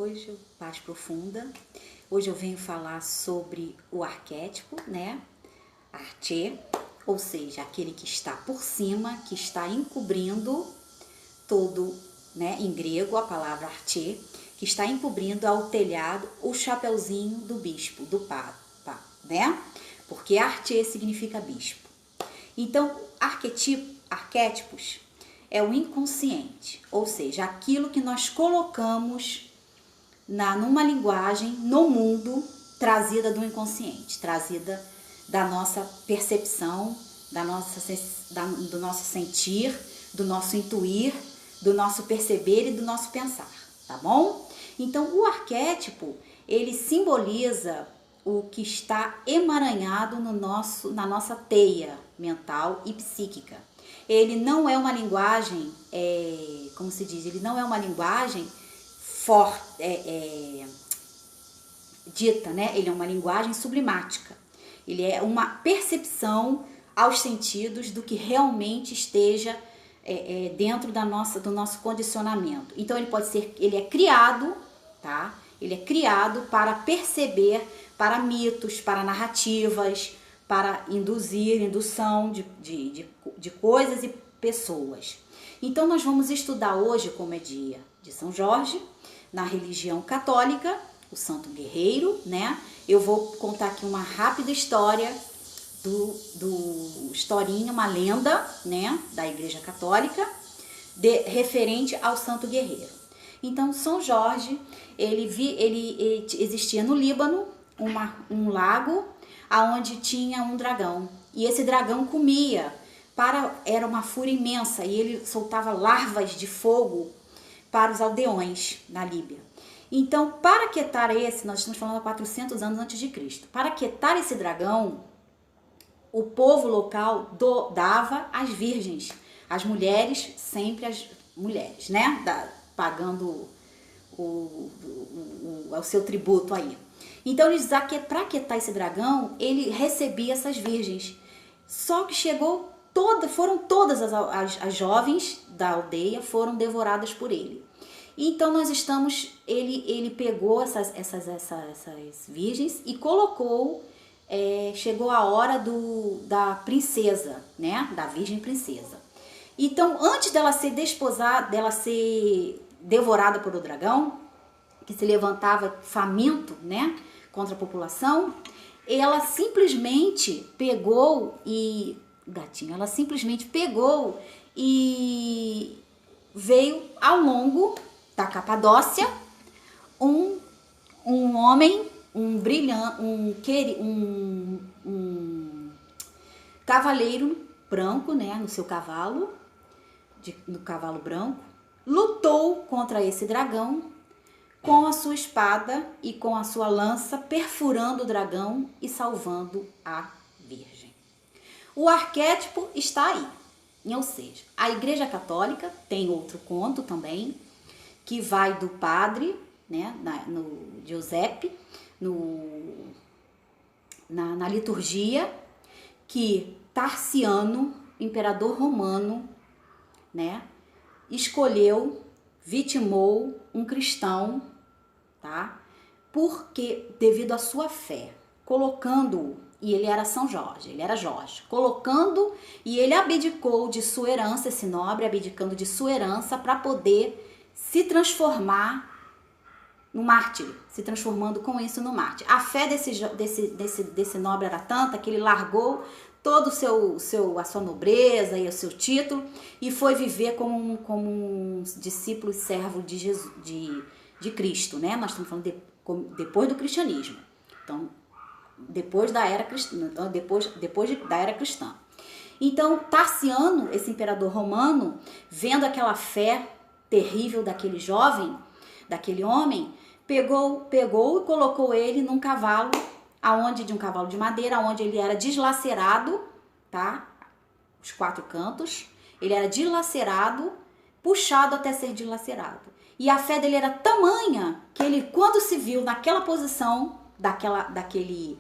hoje, Paz Profunda. Hoje eu venho falar sobre o arquétipo, né? Archê, ou seja, aquele que está por cima, que está encobrindo todo, né? Em grego, a palavra archê, que está encobrindo ao telhado o chapeuzinho do bispo, do papa, né? Porque archê significa bispo. Então, arquétipos é o inconsciente, ou seja, aquilo que nós colocamos numa linguagem, no mundo, trazida do inconsciente, trazida da nossa percepção, do nosso sentir, do nosso intuir, do nosso perceber e do nosso pensar, tá bom? Então, o arquétipo, ele simboliza o que está emaranhado na nossa teia mental e psíquica. Ele não é uma linguagem, como se diz, ele não é uma linguagem dita, né? Ele é uma linguagem sublimática. Ele é uma percepção aos sentidos do que realmente esteja dentro do nosso condicionamento. Então ele é criado, tá? Ele é criado para perceber, para mitos, para narrativas, para indução de coisas e pessoas. Então nós vamos estudar hoje, como é dia de São Jorge, na religião católica, o santo guerreiro, né? Eu vou contar aqui uma rápida história historinha, uma lenda, né, da Igreja Católica, referente ao santo guerreiro. Então, São Jorge, ele existia no Líbano, um lago, aonde tinha um dragão. E esse dragão comia, era uma fúria imensa, e ele soltava larvas de fogo para os aldeões na Líbia. Então, para aquietar nós estamos falando há 400 anos antes de Cristo, para aquietar esse dragão, o povo local dava às virgens, as mulheres, sempre as mulheres, né? Pagando o seu tributo aí. Então, para aquietar esse dragão, ele recebia essas virgens. Só que foram todas as jovens da aldeia foram devoradas por ele. Então ele pegou essas virgens e colocou, chegou a hora da princesa, né? Da virgem princesa. Então, antes dela ser desposada, dela ser devorada por o dragão, que se levantava faminto, né? Contra a população, ela simplesmente pegou e veio ao longo da Capadócia um homem, um cavaleiro branco, né, no seu cavalo, no cavalo branco, lutou contra esse dragão com a sua espada e com a sua lança, perfurando o dragão e salvando a virgem. O arquétipo está aí, ou seja, a Igreja Católica tem outro conto também, que vai do padre, né, no Giuseppe, na liturgia, que Tarciano, imperador romano, né, vitimou um cristão, tá? Porque devido à sua fé, e ele era São Jorge, ele era Jorge, e ele abdicou de sua herança, esse nobre abdicando de sua herança para poder se transformar no mártir, se transformando com isso no mártir. A fé desse nobre era tanta que ele largou todo a sua nobreza e o seu título e foi viver como um discípulo e servo de Jesus, de Cristo, né? Nós estamos falando depois do cristianismo. Então, depois da era cristã, da era cristã. Então, Tarciano, esse imperador romano, vendo aquela fé terrível daquele jovem, daquele homem, pegou e colocou ele num cavalo, de um cavalo de madeira, onde ele era deslacerado, tá? Os 4 cantos, ele era dilacerado, puxado até ser dilacerado. E a fé dele era tamanha que ele, quando se viu naquela posição daquele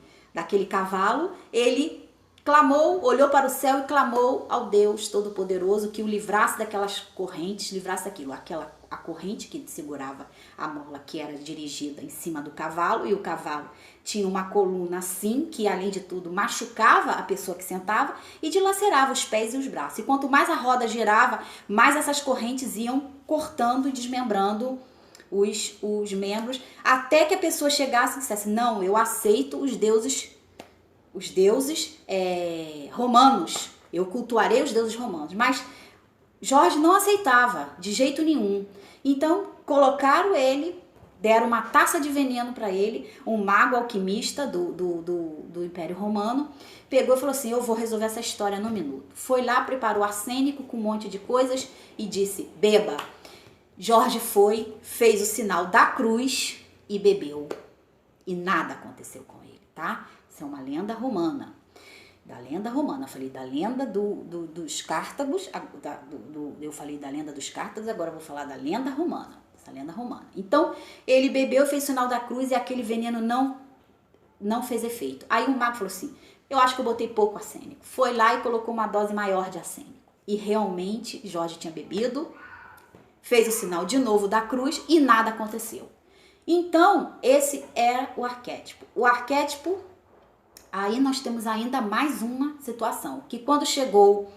cavalo, ele clamou, olhou para o céu e clamou ao Deus Todo-Poderoso que o livrasse daquelas correntes, livrasse daquilo, a corrente que segurava a mola, que era dirigida em cima do cavalo, e o cavalo tinha uma coluna assim, que além de tudo machucava a pessoa que sentava e dilacerava os pés e os braços. E quanto mais a roda girava, mais essas correntes iam cortando e desmembrando os membros, até que a pessoa chegasse e dissesse: não, eu aceito os deuses romanos, eu cultuarei os deuses romanos. Mas Jorge não aceitava de jeito nenhum. Então colocaram ele, deram uma taça de veneno para ele, um mago alquimista do Império Romano, pegou e falou assim: eu vou resolver essa história num minuto. Foi lá, preparou arsênico com um monte de coisas e disse: beba. Jorge foi, fez o sinal da cruz e bebeu. E nada aconteceu com ele, tá? Isso é uma lenda romana. Da lenda romana. Eu falei da lenda dos Cártagos. Eu falei da lenda dos Cártagos, agora eu vou falar da lenda romana. Essa lenda romana. Então, ele bebeu, fez o sinal da cruz e aquele veneno não fez efeito. Aí o mago falou assim: eu acho que eu botei pouco arsênico. Foi lá e colocou uma dose maior de arsênico. E realmente, Jorge tinha bebido, fez o sinal de novo da cruz e nada aconteceu. Então, esse é o arquétipo. O arquétipo, aí nós temos ainda mais uma situação, que quando chegou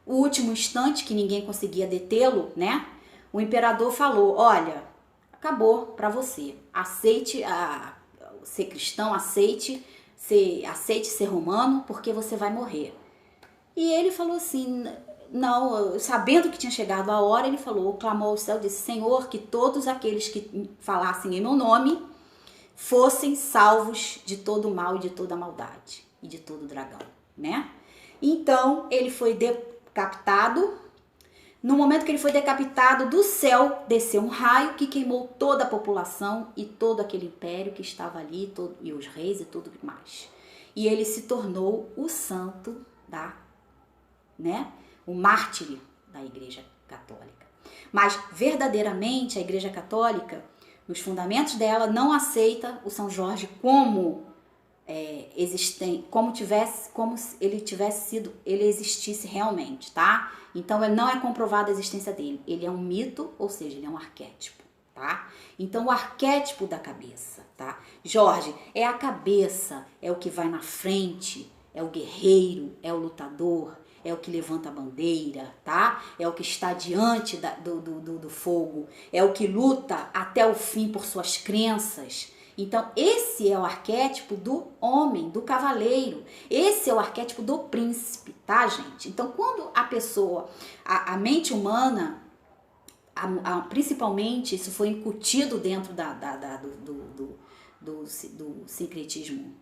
o último instante, que ninguém conseguia detê-lo, né? O imperador falou: olha, acabou para você. Aceite ser cristão, aceite ser romano, porque você vai morrer. E ele falou assim: não, sabendo que tinha chegado a hora, ele falou, clamou ao céu, disse: Senhor, que todos aqueles que falassem em meu nome fossem salvos de todo o mal e de toda a maldade e de todo o dragão, né? Então, ele foi decapitado. No momento que ele foi decapitado, do céu desceu um raio que queimou toda a população e todo aquele império que estava ali, e os reis e tudo mais. E ele se tornou o santo o mártir da Igreja Católica. Mas, verdadeiramente, a Igreja Católica, nos fundamentos dela, não aceita o São Jorge como como se ele existisse realmente, tá? Então, não é comprovada a existência dele. Ele é um mito, ou seja, ele é um arquétipo, tá? Então, o arquétipo da cabeça, tá? Jorge é a cabeça, é o que vai na frente, é o guerreiro, é o lutador, é o que levanta a bandeira, tá? É o que está diante do fogo, é o que luta até o fim por suas crenças. Então, esse é o arquétipo do homem, do cavaleiro. Esse é o arquétipo do príncipe, tá, gente? Então, quando a pessoa, a mente humana, principalmente, isso foi incutido dentro do sincretismo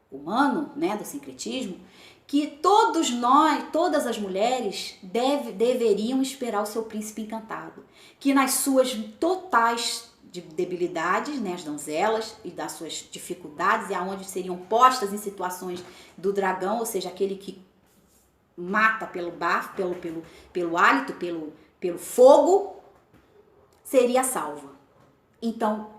humano, né, do sincretismo, que todos nós, todas as mulheres deveriam esperar o seu príncipe encantado, que nas suas totais debilidades, né, as donzelas, e das suas dificuldades, e aonde seriam postas em situações do dragão, ou seja, aquele que mata pelo bafo, pelo hálito, pelo fogo, seria salva. Então,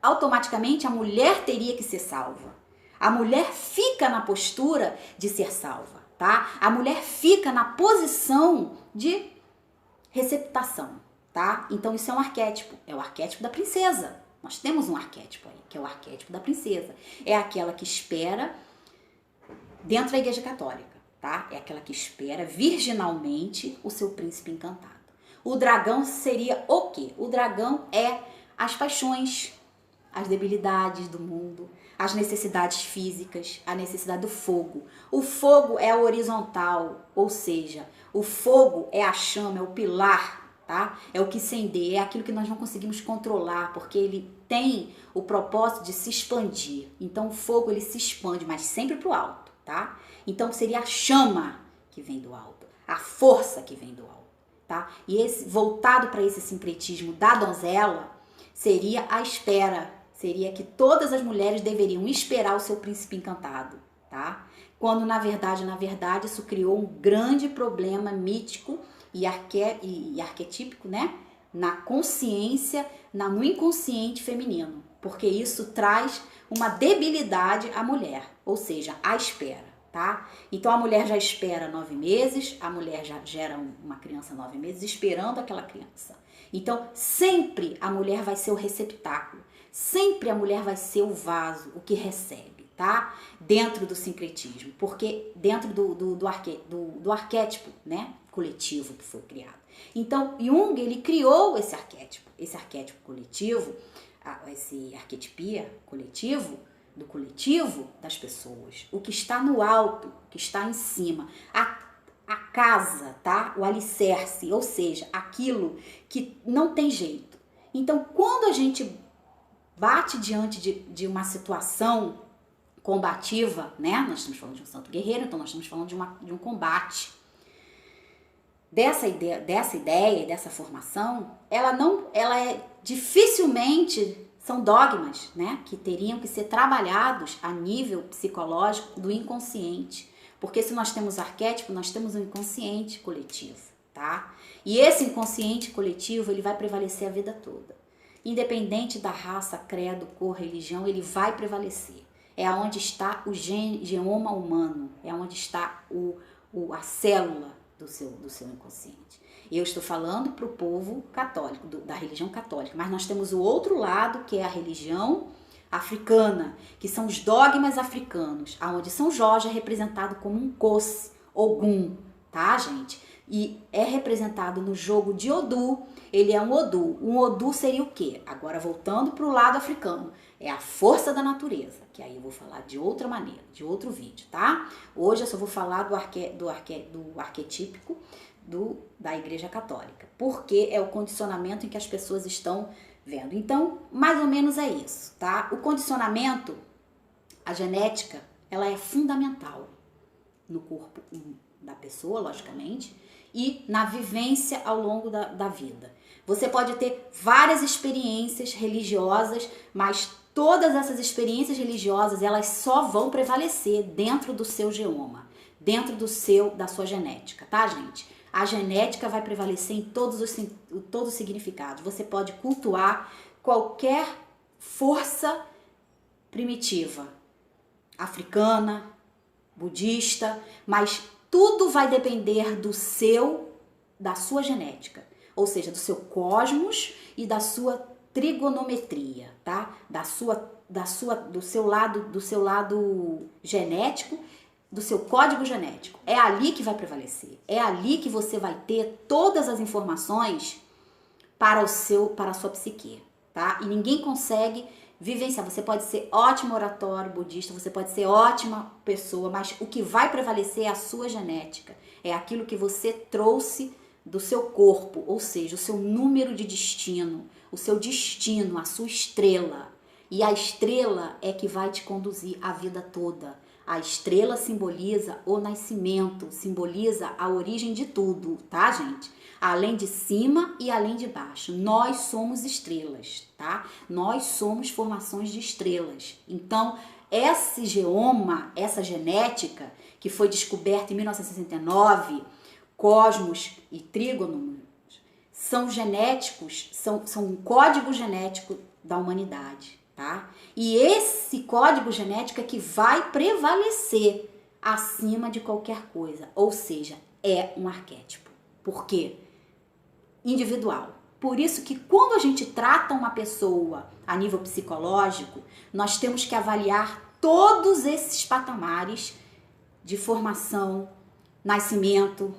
automaticamente a mulher teria que ser salva. A mulher fica na postura de ser salva, tá? A mulher fica na posição de receptação, tá? Então isso é um arquétipo, é o arquétipo da princesa. Nós temos um arquétipo aí, que é o arquétipo da princesa. É aquela que espera dentro da Igreja Católica, tá? É aquela que espera virginalmente o seu príncipe encantado. O dragão seria o quê? O dragão é as paixões, as debilidades do mundo, as necessidades físicas, a necessidade do fogo. O fogo é o horizontal, ou seja, o fogo é a chama, é o pilar, tá? É o que incendeia, é aquilo que nós não conseguimos controlar, porque ele tem o propósito de se expandir. Então o fogo ele se expande, mas sempre para o alto, tá? Então seria a chama que vem do alto, a força que vem do alto, tá? E voltado para esse sincretismo da donzela, seria a espera. Seria que todas as mulheres deveriam esperar o seu príncipe encantado, tá? Quando, na verdade, isso criou um grande problema mítico e arquetípico, né? Na consciência, no inconsciente feminino. Porque isso traz uma debilidade à mulher, ou seja, a espera, tá? Então a mulher já espera 9 meses, a mulher já gera uma criança 9 meses esperando aquela criança. Então sempre a mulher vai ser o receptáculo, sempre a mulher vai ser o vaso, o que recebe, tá? Dentro do sincretismo, porque dentro do arquétipo, né, coletivo que foi criado. Então Jung, ele criou esse arquétipo coletivo, esse arquetipia coletivo, do coletivo das pessoas, o que está no alto, o que está em cima, a casa, tá? O alicerce, ou seja, aquilo que não tem jeito. Então, quando a gente bate diante de uma situação combativa, né? Nós estamos falando de um santo guerreiro, então nós estamos falando de um combate. Dessa ideia e dessa formação, ela é dificilmente são dogmas, né, que teriam que ser trabalhados a nível psicológico do inconsciente. Porque se nós temos arquétipo, nós temos um inconsciente coletivo, tá? E esse inconsciente coletivo, ele vai prevalecer a vida toda. Independente da raça, credo, cor, religião, ele vai prevalecer. É onde está o genoma humano, é onde está a célula do seu inconsciente. Eu estou falando para o povo católico, da religião católica, mas nós temos o outro lado, que é a religião africana, que são os dogmas africanos, onde São Jorge é representado como um Nkosi, Ogum, tá, gente? E é representado no jogo de Odu, ele é um Odu. Um Odu seria o quê? Agora voltando para o lado africano, é a força da natureza, que aí eu vou falar de outra maneira, de outro vídeo, tá? Hoje eu só vou falar do arquetípico da Igreja Católica, porque é o condicionamento em que as pessoas estão vendo. Então, mais ou menos é isso, tá? O condicionamento, a genética, ela é fundamental no corpo da pessoa, logicamente, e na vivência ao longo da vida. Você pode ter várias experiências religiosas, mas todas essas experiências religiosas, elas só vão prevalecer dentro do seu geoma, dentro da sua genética, tá, gente? A genética vai prevalecer em todos os significados. Você pode cultuar qualquer força primitiva, africana, budista, mas tudo vai depender da sua genética, ou seja, do seu cosmos e da sua trigonometria, tá? Do seu lado genético, do seu código genético. É ali que vai prevalecer. É ali que você vai ter todas as informações para a sua psique, tá? E ninguém consegue vivenciar. Você pode ser ótimo oratório budista, você pode ser ótima pessoa, mas o que vai prevalecer é a sua genética. É aquilo que você trouxe do seu corpo, ou seja, o seu número de destino, o seu destino, a sua estrela. E a estrela é que vai te conduzir a vida toda. A estrela simboliza o nascimento, simboliza a origem de tudo, tá, gente? Além de cima e além de baixo. Nós somos estrelas, tá? Nós somos formações de estrelas. Então, esse geoma, essa genética que foi descoberta em 1969, cosmos e trígonos, são genéticos, são um código genético da humanidade, tá? E esse código genético é que vai prevalecer acima de qualquer coisa, ou seja, é um arquétipo. Por quê? Individual. Por isso que quando a gente trata uma pessoa a nível psicológico, nós temos que avaliar todos esses patamares de formação, nascimento,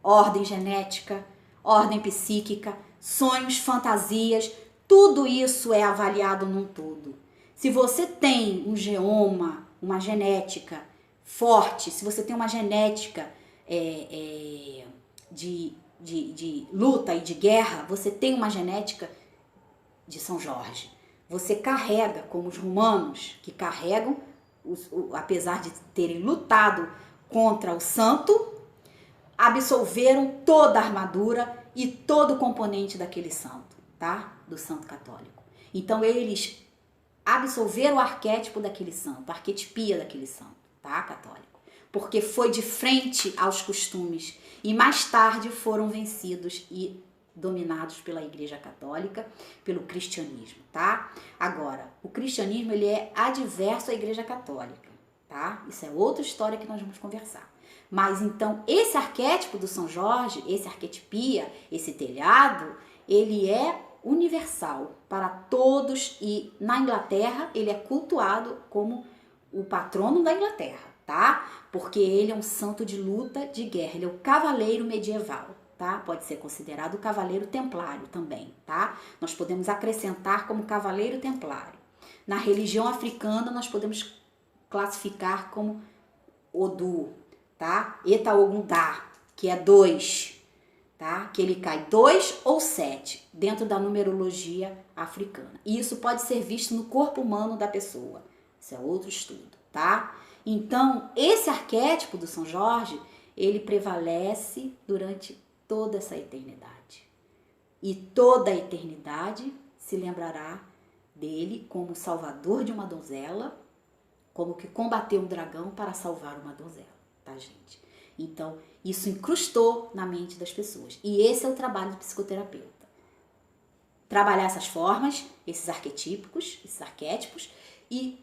ordem genética, ordem psíquica, sonhos, fantasias, tudo isso é avaliado num todo. Se você tem um geoma, uma genética forte, se você tem uma genética de luta e de guerra, você tem uma genética de São Jorge. Você carrega, como os romanos, que carregam, apesar de terem lutado contra o santo, absolveram toda a armadura e todo o componente daquele santo, tá? Do santo católico. Então eles absolveram o arquétipo daquele santo, a arquetipia daquele santo, tá? Católico. Porque foi de frente aos costumes e mais tarde foram vencidos e dominados pela Igreja Católica, pelo cristianismo, tá? Agora, o cristianismo, ele é adverso à Igreja Católica, tá? Isso é outra história que nós vamos conversar. Mas então, esse arquétipo do São Jorge, esse arquetipia, esse telhado, ele é universal para todos e na Inglaterra ele é cultuado como o patrono da Inglaterra, tá? Porque ele é um santo de luta, de guerra, ele é o cavaleiro medieval, tá? Pode ser considerado o cavaleiro templário também, tá? Nós podemos acrescentar como cavaleiro templário. Na religião africana nós podemos classificar como Odu, tá? Eta Ogundá, que é 2, tá? Que ele cai 2 ou 7 dentro da numerologia africana. E isso pode ser visto no corpo humano da pessoa. Isso é outro estudo, tá? Então, esse arquétipo do São Jorge, ele prevalece durante toda essa eternidade. E toda a eternidade se lembrará dele como salvador de uma donzela, como que combateu um dragão para salvar uma donzela, tá, gente? Então, isso incrustou na mente das pessoas. E esse é o trabalho do psicoterapeuta. Trabalhar essas formas, esses arquetípicos, esses arquétipos, e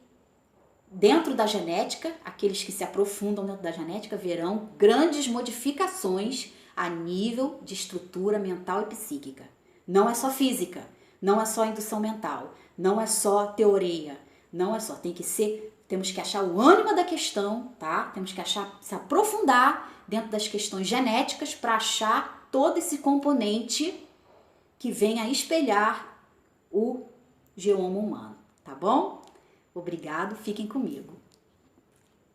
dentro da genética, aqueles que se aprofundam dentro da genética verão grandes modificações a nível de estrutura mental e psíquica. Não é só física, não é só indução mental, não é só teoria, não é só, temos que achar o ânimo da questão, tá? Temos que se aprofundar dentro das questões genéticas para achar todo esse componente que vem a espelhar o geoma humano, tá bom? Obrigado, fiquem comigo.